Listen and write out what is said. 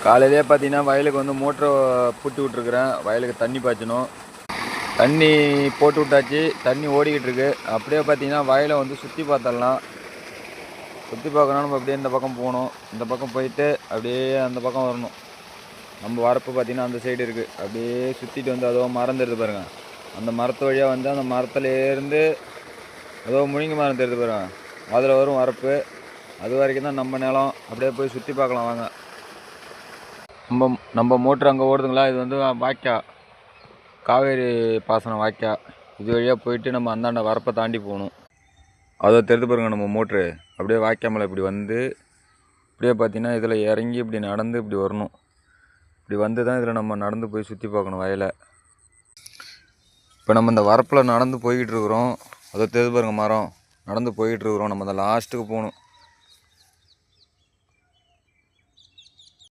காலையிலே பார்த்தீங்கன்னா வயலுக்கு வந்து மோட்டரை பூட்டி விட்ருக்குறேன். வயலுக்கு தண்ணி பாய்ச்சணும். தண்ணி போட்டு விட்டாச்சு. தண்ணி ஓடிக்கிட்டு இருக்கு. அப்படியே பார்த்தீங்கன்னா வயலை வந்து சுற்றி பார்த்துடலாம். சுற்றி பார்க்கணும். நம்ம அப்படியே இந்த பக்கம் போகணும். இந்த பக்கம் போயிட்டு அப்படியே அந்த பக்கம் வரணும். நம்ம வரப்பு பார்த்தீங்கன்னா அந்த சைடு இருக்குது. அப்படியே சுற்றிட்டு வந்து அதோ மரம் தெரியுது பாருங்கள். அந்த மரத்து வழியாக வந்து அந்த மரத்துலேருந்து அதோ முழுங்கி மரம் தெரியுது பாருங்க. அதில் வரும் வரப்பு. அது வரைக்கும் தான் நம்ம நிலம். அப்படியே போய் சுற்றி பார்க்கலாம் வாங்க. நம்ம மோட்ரு அங்கே ஓடுதுங்களா? இது வந்து வாய்க்கா, காவேரி பாசனம் வாய்க்கா. இது வழியாக போயிட்டு நம்ம அந்தாண்ட வரப்பை தாண்டி போகணும். அதை தெரிந்து பாருங்க நம்ம மோட்ரு. அப்படியே வாய்க்காமலை இப்படி வந்து இப்படியே பார்த்தீங்கன்னா இதில் இறங்கி இப்படி நடந்து இப்படி வரணும். இப்படி வந்து தான் இதில் நம்ம நடந்து போய் சுற்றி பார்க்கணும் வயலை. இப்போ நம்ம இந்த வரப்பில் நடந்து போய்கிட்டு இருக்கிறோம். அதை தெரிந்து பாருங்க மரம். நடந்து போய்கிட்டு இருக்கிறோம். நம்ம அந்த லாஸ்ட்டுக்கு போகணும்.